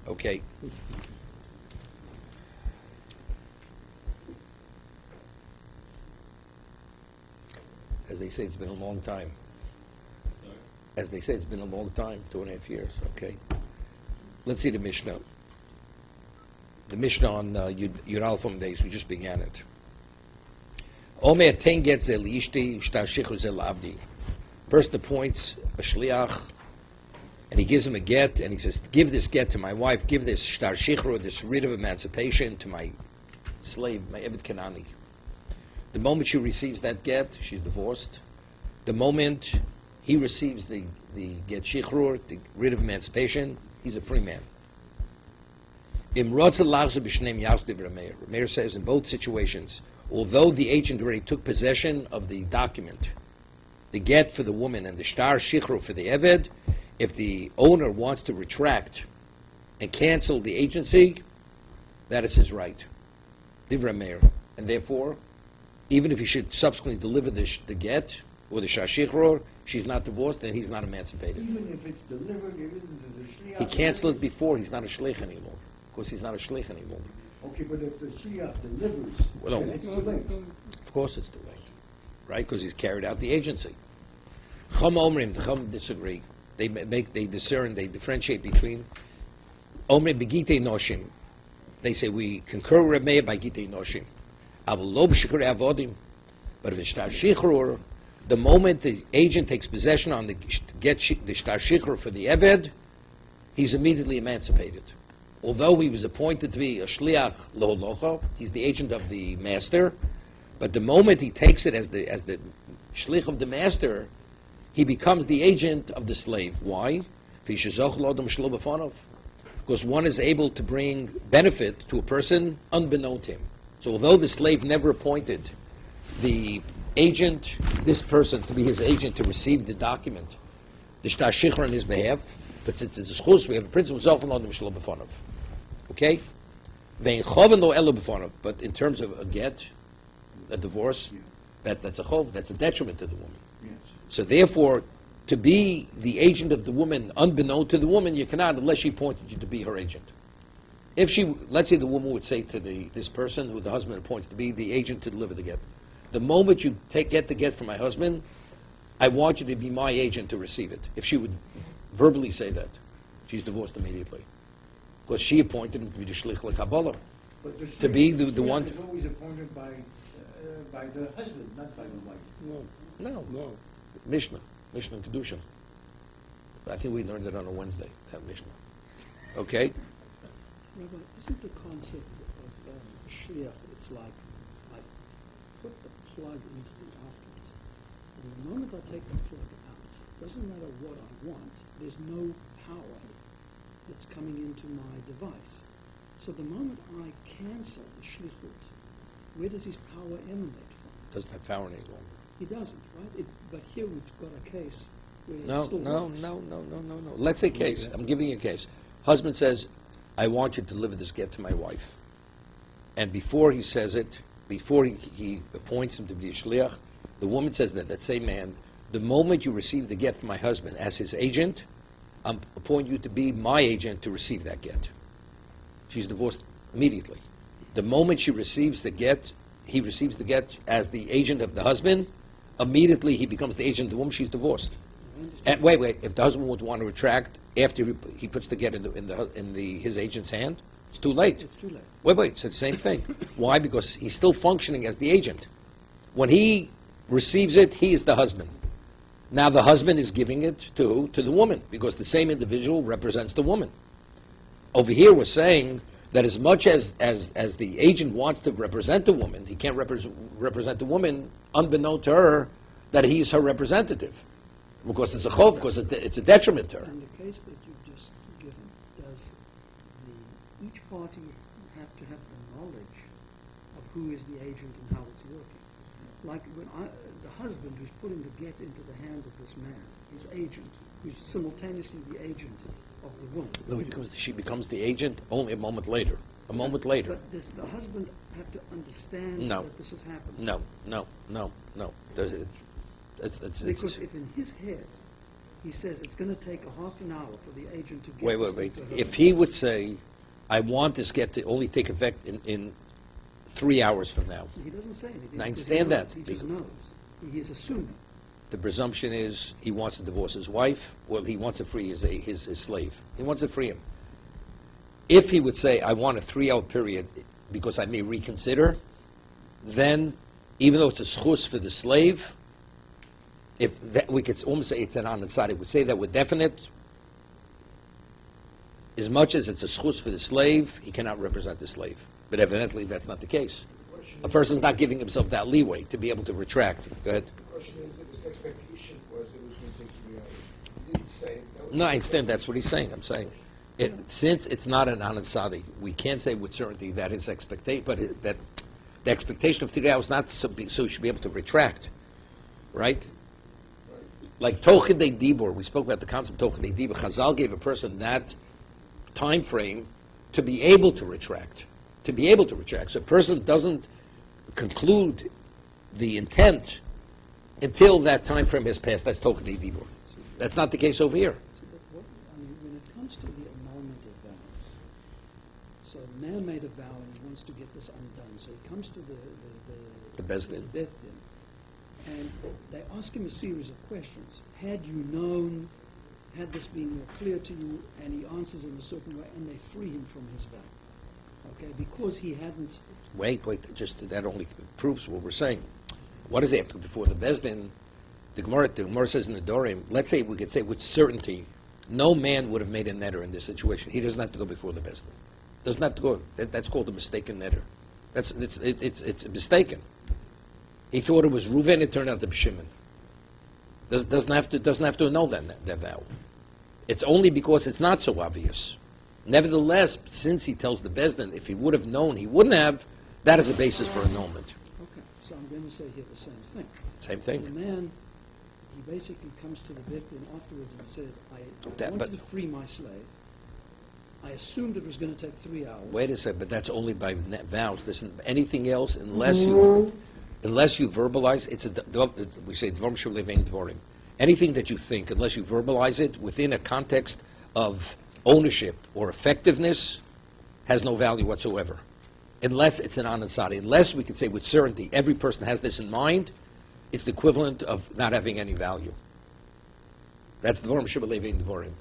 Okay. As they say, it's been a long time. As they say, it's been a long time, 2.5 years. Okay. Let's see the Mishnah. The Mishnah on Yud Alfam days, we just began it. Omer ten get zel ishti shtar shichur zel avdi. Person appoints a shliach, and he gives him a get, and he says, "Give this get to my wife. Give this shtar shichur, this writ of emancipation, to my slave, my Eved Kanani." The moment she receives that get, she's divorced. The moment he receives the get shichrur, the writ of emancipation, he's a free man. Meir says in both situations, although the agent already took possession of the document, the get for the woman and the shtar shichrur for the eved, if the owner wants to retract and cancel the agency, that is his right. Divrei Meir. And therefore, even if he should subsequently deliver the get or the shtar shichrur, she's not divorced and he's not emancipated. Even if it's delivered, even to the shliach. He canceled it before. He's not a shlich anymore. Of course, he's not a shlich anymore. Okay, but if the shliach delivers, well, then it's too late. Of course, it's too late, right? Because he's carried out the agency. Chum Omrim, the Chum disagree. They discern, they differentiate between Omrim begitei noshim. They say we concur with Reb Meir by gitei noshim. Avol lo b'shichrei avodim. But if it's shtar shichrur, the moment the agent takes possession on the shtar shichrur for the eved, he's immediately emancipated. Although he was appointed to be a shliach lo locho, he's the agent of the master, but the moment he takes it as the shlich of the master, he becomes the agent of the slave. Why? Because one is able to bring benefit to a person unbeknown to him. So although the slave never appointed the agent, this person, to be his agent to receive the document, the shtar shichrur on his behalf, but since it's a schus, we have a principle of okay? But in terms of a get, a divorce, that's a chov, that's a detriment to the woman. Yes. So therefore, to be the agent of the woman, unbeknown to the woman, you cannot unless she appointed you to be her agent. If she, let's say the woman would say to this person who the husband appoints to be the agent to deliver the get, the moment you get the get from my husband, I want you to be my agent to receive it. If she would verbally say that, she's divorced immediately. Because she appointed him to be the shlich l'kabbalah. To be the one... is always appointed by the husband, not by the wife. No. Mishnah and Kedusha. I think we learned it on a Wednesday, that Mishnah. Okay? Rabbi, isn't the concept of shliach, it's like I put the plug into the outlet. And the moment I take the plug out, doesn't matter what I want, there's no power that's coming into my device. So the moment I cancel the shlichut, where does his power emanate from? Doesn't have power any longer. He doesn't, right? But here we've got a case where No. it still works. No. Let's say case. I'm giving you a case. Husband says, I want you to deliver this get to my wife. And before he says it, before he appoints him to be a shliach, the woman says that same man, the moment you receive the get from my husband as his agent, I'm appointing you to be my agent to receive that get. She's divorced immediately. The moment she receives the get, he receives the get as the agent of the husband, immediately he becomes the agent of the woman, she's divorced. And wait, if the husband would want to retract after he puts the get in his agent's hand, it's too late. It's too late. Wait, it's the same thing. Why? Because he's still functioning as the agent. When he receives it, he is the husband. Now the husband is giving it to the woman, because the same individual represents the woman. Over here we're saying that as much as the agent wants to represent the woman, he can't represent the woman unbeknown to her that he's her representative. Because it's a chov, because it's a detriment to her. In the case that you've just given, does each party have to have the knowledge of who is the agent and how it's working? Like when the husband who's putting the get into the hand of this man, his agent, who's simultaneously the agent of the woman. No, she becomes the agent only a moment later. But does the husband have to understand that this has happened? No. Because if in his head he says it's going to take a half an hour for the agent to get Wait. this thing to her. If he would say, I want this get to only take effect in 3 hours from now, He doesn't say anything. I because understand he knows. that. He just knows. He's assuming. the presumption is he wants to divorce his wife, well, he wants to free his slave. He wants to free him. If he would say, I want a 3-hour period because I may reconsider, then, even though it's a schus for the slave, if that, we could almost say it's an on the side. It would say that we're definite. As much as it's a schus for the slave, he cannot represent the slave. But evidently, that's not the case. A person's not giving himself that leeway to be able to retract. Go ahead. The question is, if his expectation was it was going to take 3 hours. He didn't say it. That was No, I his understand. That's what he's saying. I'm saying, since it's not an anasadi, we can't say with certainty that his expectation, but that the expectation of 3 hours not so he should be able to retract, right? Like Tochidei Dibur, we spoke about the concept of Tochidei Dibur. Chazal gave a person that time frame to be able to retract. To be able to retract. So a person doesn't conclude the intent until that time frame has passed. That's Tochidei Dibur. That's not the case over here. See, but what, I mean, when it comes to the annulment of vows, so a man made a vow and he wants to get this undone, so he comes to The Beis Din. Beis Din, and they ask him a series of questions. Had you known, had this been more clear to you, and he answers in a certain way, and they free him from his vow. Okay, because he hadn't. Wait, just that only proves what we're saying. What is after before the Beis Din? The Gemara says in the Dorim, let's say we could say with certainty, no man would have made a netter in this situation. He doesn't have to go before the Beis Din. Doesn't have to go. That's called a mistaken netter. It's mistaken. He thought it was Reuven, it turned out to be Shimon. Doesn't have to annul that vow. It's only because it's not so obvious. Nevertheless, since he tells the Beis Din, if he would have known, he wouldn't have. That is a basis for annulment. Okay, so I'm going to say here the same thing. Same The thing. man, he basically comes to the Beis Din afterwards and says, I That- wanted but- to free my slave. I assumed it was going to take 3 hours. Wait a second, but that's only by vows. Listen, anything else, unless you verbalize, we say dvarim shelevein dvarim. Anything that you think, unless you verbalize it within a context of ownership or effectiveness, has no value whatsoever. Unless it's an anasadi. Unless we could say with certainty, every person has this in mind, it's the equivalent of not having any value. That's dvarim shelevein dvarim.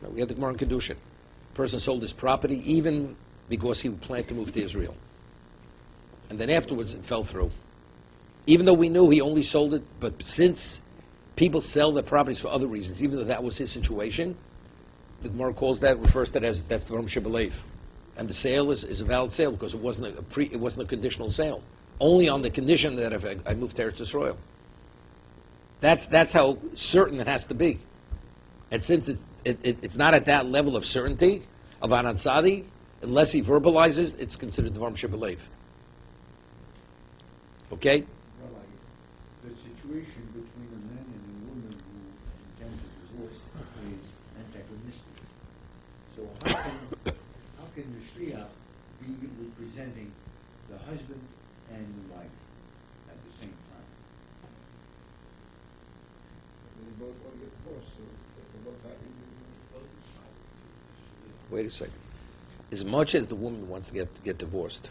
Now, we have the Gemara in Kedushin. Person sold his property even because he planned to move to Israel. And then afterwards it fell through. Even though we knew he only sold it, but since people sell their properties for other reasons, even though that was his situation, the Gemara refers to that as that's the Ram Shibalev. And the sale is a valid sale because it wasn't a conditional sale. Only on the condition that if I moved to Eretz Yisrael. That's how certain it has to be. And since it's not at that level of certainty of Anansadi, unless he verbalizes, it's considered Dvarim Shebelev. Okay? Rabbi, the situation between a man and a woman who intend to divorce is antagonistic. So how can the shliach be representing the husband and the wife at the same time? They both want to get divorced, so they're both happy. Wait a second. As much as the woman wants to get divorced,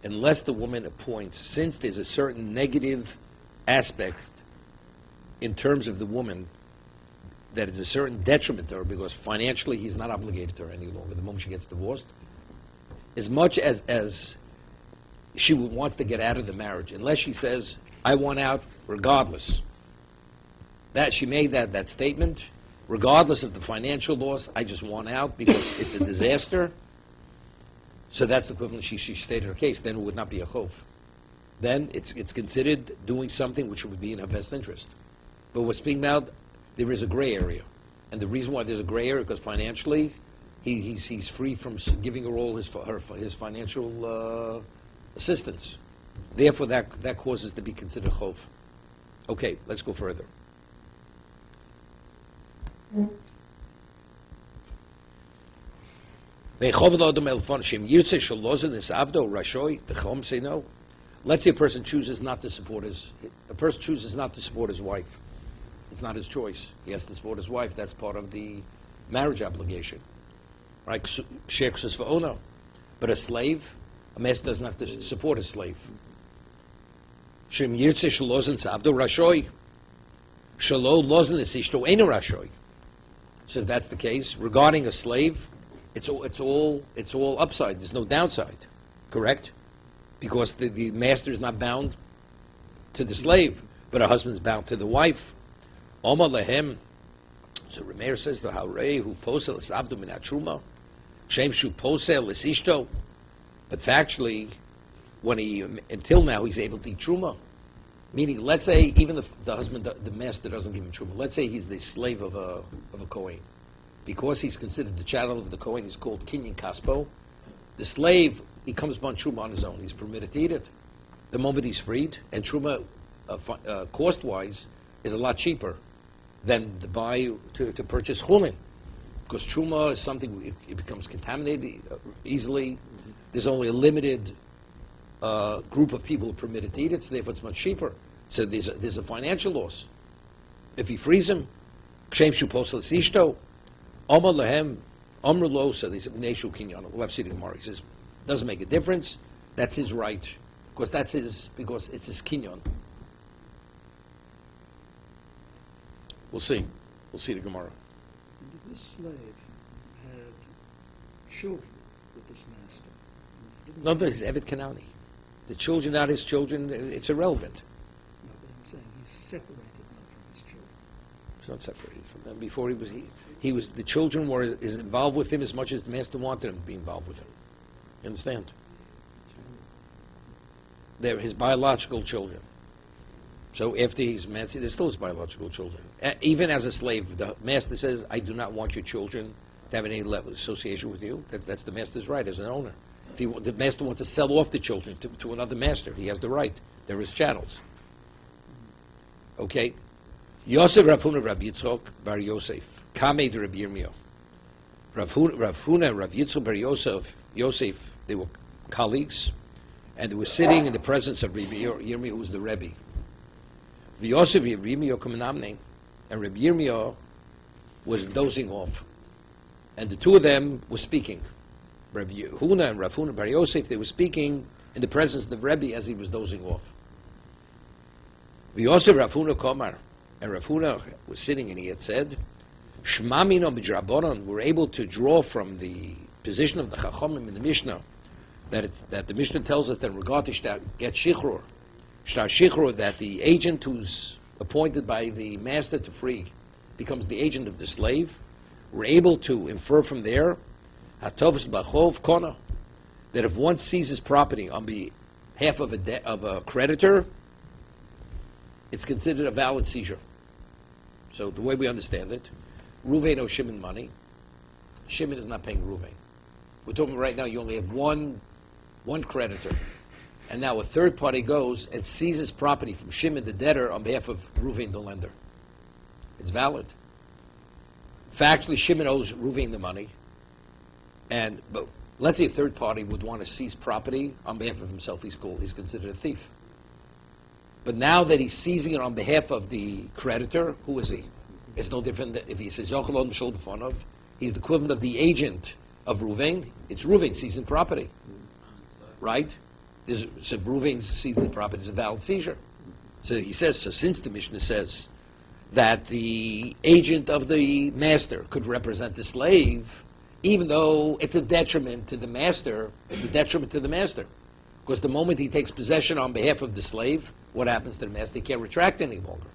unless the woman appoints, since there's a certain negative aspect in terms of the woman that is a certain detriment to her because financially he's not obligated to her any longer the moment she gets divorced, as much as she wants to get out of the marriage, unless she says, I want out regardless, that she made that statement, regardless of the financial loss, I just want out because it's a disaster. So that's the equivalent. She stated her case. Then it would not be a chov. Then it's considered doing something which would be in her best interest. But what's being about, there is a gray area, and the reason why there's a gray area is because financially, he's free from giving her all his financial assistance. Therefore, that causes to be considered chov. Okay, let's go further. Let's say a person chooses not to support his wife. It's not his choice. He has to support his wife. That's part of the marriage obligation. Right? Sheksus for owner. But a slave, a master doesn't have to support a slave. Shem yirtze shalozin savdo rashoy. Shalo lozin esishto eno rashoy. So if that's the case, regarding a slave, it's all upside. There's no downside. Correct? Because the master is not bound to the slave, but a husband's bound to the wife. Oma lehem. So Rameir says the Harei who posel es abdu min atruma, shem shu posel es ishto. But factually, when until now he's able to eat truma. Meaning, let's say even the husband, the master doesn't give him truma. Let's say he's the slave of a kohen, because he's considered the chattel of the kohen. He's called kinyan kaspo. The slave, he comes upon truma on his own. He's permitted to eat it. The moment he's freed, and truma, cost-wise, is a lot cheaper than to buy to purchase chulin, because truma is something it becomes contaminated easily. There's only a limited group of people who are permitted to eat it, so therefore it's much cheaper. So there's a financial loss. If he frees him, kshem shu posel sishto, Amar lehem, Amr lo, so they said, Neshu Kinyan. We'll have to see the Gemara. He says, doesn't make a difference. That's his right. Because it's his Kinyan. We'll see. We'll see the Gemara. And if this slave had children with this master? No, there's Evet Kanani. The children, not his children, it's irrelevant. No, but I'm saying he's separated now from his children. He's not separated from them. Before the children were involved with him as much as the master wanted him to be involved with him. You understand? They're his biological children. So after he's master, they're still his biological children. Even as a slave, the master says, I do not want your children to have any level of association with you. That's the master's right as an owner. If the master wants to sell off the children to another master, he has the right. They're his chattels. Okay? Yosef Rav Huna Rav Yitzchok Bar Yosef. Kamei de Rabbi Yirmiyah. Rav Huna Rav Yitzchok Bar Yosef, they were colleagues, and they were sitting in the presence of Rabbi Yirmiyah, who was the Rebbe. The Yosef Rabbi Yirmiyah Kamenamne, and Rabbi Yirmiyah was dozing off. And the two of them were speaking. Rav Huna and Rav Huna Bar Yosef, they were speaking in the presence of the Rebbe as he was dozing off. The Yosef Rav Huna Komar, and Rav Huna was sitting and he had said, Shma mino b'drabanan, we're able to draw from the position of the Chachamim in the Mishnah, that the Mishnah tells us that in regard to get shichrur, shtar shichrur, that the agent who's appointed by the master to free becomes the agent of the slave. We're able to infer from there, hatovus b'chov kona, that if one seizes property on behalf of a creditor, it's considered a valid seizure. So the way we understand it, Ruvain owes Shimon money. Shimon is not paying Ruvain. We're talking right now, you only have one creditor. And now a third party goes and seizes property from Shimon the debtor on behalf of Ruvain the lender. It's valid. Factually, Shimon owes Ruvain the money. But let's say a third party would want to seize property on behalf of himself. He's considered a thief. But now that he's seizing it on behalf of the creditor, who is he? It's no different than if he says, he's the equivalent of the agent of Ruvain. It's Ruvain seizing property. Right? So Ruvain seizing the property is a valid seizure. So he says, so since the Mishnah says that the agent of the master could represent the slave, even though it's a detriment to the master, it's a detriment to the master. Because the moment he takes possession on behalf of the slave, what happens to the master? He can't retract any longer.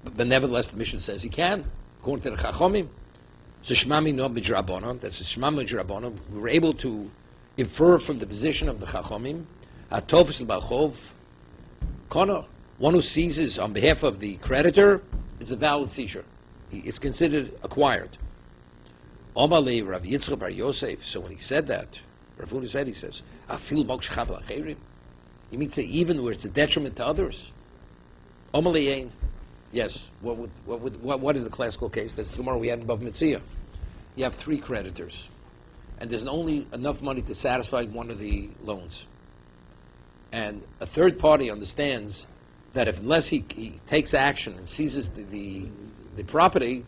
But nevertheless, the Mishnah says he can, according to the Chachomim. So Shmami no b'drabanan, that's a Shmami b'drabanan. We were able to infer from the position of the Chachomim, Atofis l'bachov, Kono, one who seizes on behalf of the creditor is a valid seizure. It's considered acquired. Omale Rav Yitzchak Bar Yosef. So when he said that, Rav Huna said, he says, Afil mokshchav l'acherim. You mean to say even where it's a detriment to others? Omale Yain. Yes. What is the classical case? That's the Gemara we had in Bav Metzia. You have three creditors, and there's only enough money to satisfy one of the loans. And a third party understands that unless he takes action and seizes the property,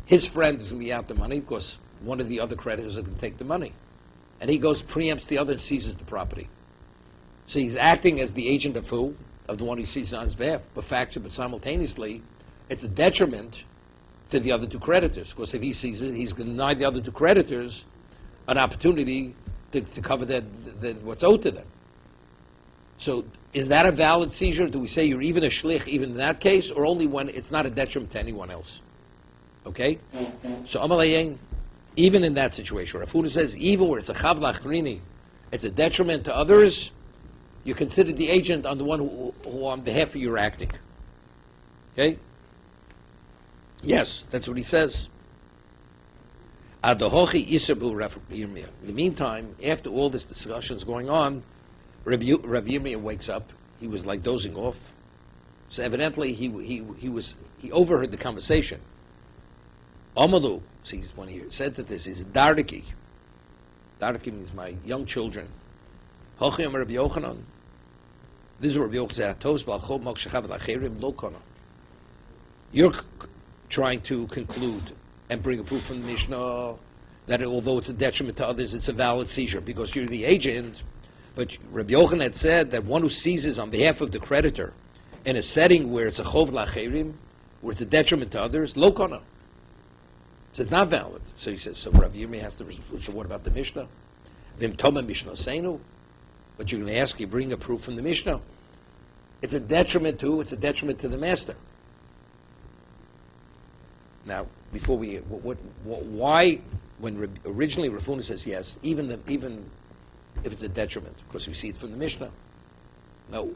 his friend is going to be out the money because one of the other creditors is going to take the money. And he goes, preempts the other and seizes the property. So he's acting as the agent of who? Of the one who seizes on his behalf. But simultaneously, it's a detriment to the other two creditors. Because if he seizes, he's going to deny the other two creditors an opportunity to cover what's owed to them. So is that a valid seizure? Do we say you're even a shlich even in that case, or only when it's not a detriment to anyone else? Okay? So Amalayin, even in that situation, Rav Huna says, even where it's a chav lachrini, it's a detriment to others, you consider the agent on the one who on behalf of you are acting. Okay? Yes, that's what he says. In the meantime, after all this discussion is going on, Rav Yirmiyah wakes up. He was like dozing off. So evidently he overheard the conversation. Amalu, see, when he said that this is Dardaki. Dardaki means my young children. Hochim Rabbi Yochanan. This is Rabbi Yochanan. You're trying to conclude and bring a proof from the Mishnah that although it's a detriment to others, it's a valid seizure because you're the agent. But Rabbi Yochanan had said that one who seizes on behalf of the creditor in a setting where it's a chov lacherim, where it's a detriment to others, lo kana. So it's not valid. So he says, so Rabbi Yirmiyah has to, so what about the Mishnah? Vim toma Mishnah seinu. But you're going to ask, you bring a proof from the Mishnah. It's a detriment to, it's a detriment to the master. Now, before we, why, when originally Rav Huna says yes, even if it's a detriment, because we see it from the Mishnah. No,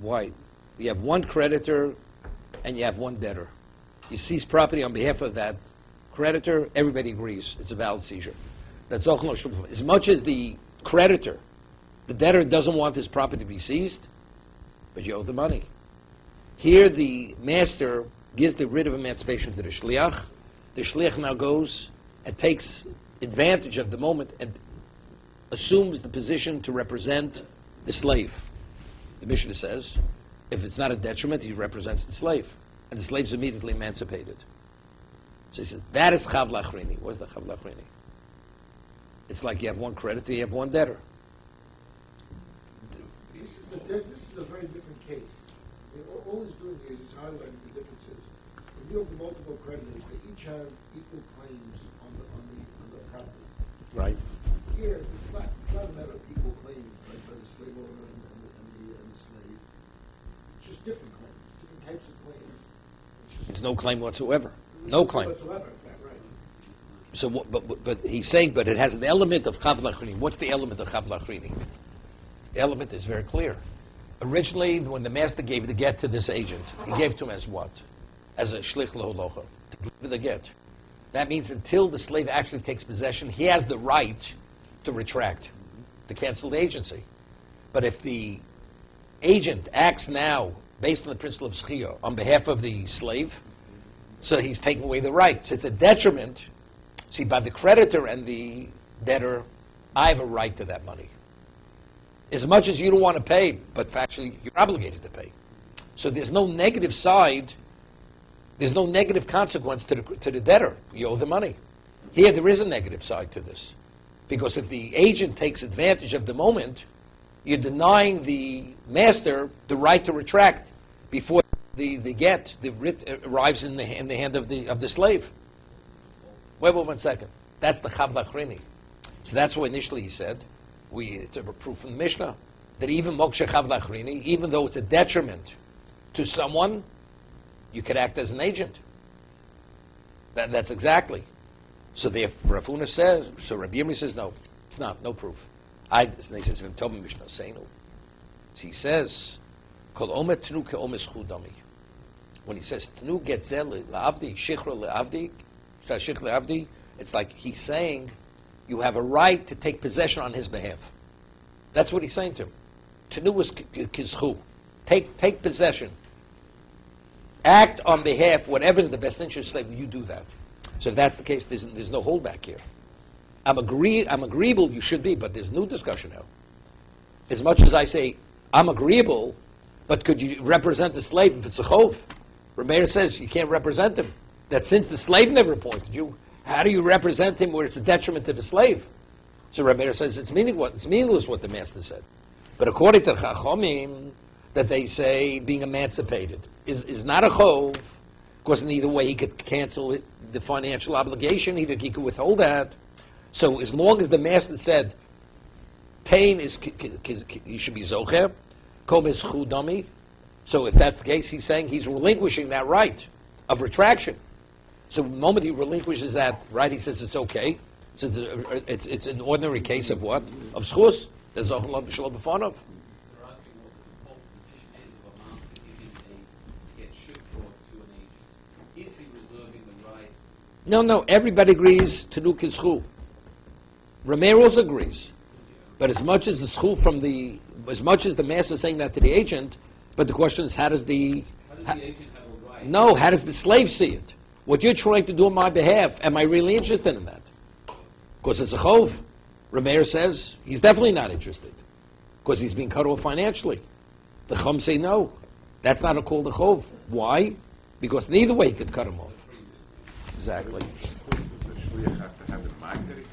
why? You have one creditor and you have one debtor. You seize property on behalf of that creditor, everybody agrees it's a valid seizure. That's all. As much as the creditor, the debtor doesn't want his property to be seized, but you owe the money. Here the master gives the writ of emancipation to the shliach. The shliach now goes and takes advantage of the moment and assumes the position to represent the slave. The Mishnah says, if it's not a detriment, he represents the slave. And the slave is immediately emancipated. So he says, that is chav lachrini. What's the chav lachrini? It's like you have one creditor, you have one debtor. This is a very different case. I mean, all he's doing is he's highlighting the differences. When you have multiple creditors, they each have equal claims on the property. Right. Here, it's not a matter of equal claims by the slave owner and the slave. It's just different claims, different types of claims. There's no claim whatsoever. No claim. Whatsoever, right. So, but he's saying, but it has an element of chav lachrini. What's the element of chav lachrini? The element is very clear. Originally, when the master gave the get to this agent, he gave to him as what? As a shlich leholocha, to deliver the get. That means until the slave actually takes possession, he has the right to retract, to cancel the agency. But if the agent acts now based on the principle of schiyah on behalf of the slave, so he's taking away the rights. It's a detriment. See, by the creditor and the debtor, I have a right to that money. As much as you don't want to pay, but factually you're obligated to pay. So there's no negative side, there's no negative consequence to the debtor. You owe the money. Here there is a negative side to this. Because if the agent takes advantage of the moment, you're denying the master the right to retract before the writ arrives in the hand of the slave. Wait 1 second. That's the chav lachrini. So that's what initially he said. It's a proof from the Mishnah that even mokshe chav lachrini, even though it's a detriment to someone, you could act as an agent. That's exactly. So the Rav Huna says, so Rabbi Yirmiyah says, no, it's not, no proof. He says, Mishnah saying no. So he says, Kol omet tnu ke omes chudami. When he says tnu getzel le'avdi, shichra le'avdi, shich le'avdi, it's like he's saying you have a right to take possession on his behalf. That's what he's saying to him. Tnu is kizchu. Take possession. Act on behalf, whatever is the best interest of the slave, you do that. So if that's the case, there's no holdback here. I'm agreeable, you should be, but there's no discussion now. As much as I say, I'm agreeable, But could you represent the slave if it's a chov? Rameir says you can't represent him. That since the slave never appointed you, how do you represent him where it's a detriment to the slave? So Rameir says it's meaningless what the master said. But according to Chachomim, that they say being emancipated is not a chov, because in either way he could cancel it, the financial obligation, he could withhold that. So as long as the master said pain is, he should be zocher, kom is chudami. So if that's the case, he's saying he's relinquishing that right of retraction. So the moment he relinquishes that right, he says it's okay. So it's an ordinary case of what? Of schus. There's a whole b'shalom b'fanov. No, everybody agrees to do kizchu. Rameir also agrees. But as much as the master is saying that to the agent, but the question is how does the agent have a right? No, how does the slave see it? What you're trying to do on my behalf, am I really interested in that? Because it's a chov. Rameir says he's definitely not interested. Because he's being cut off financially. The chum say no. That's not a call to chov. Why? Because neither way he could cut him off. Exactly. Does the shliach have to have the magnet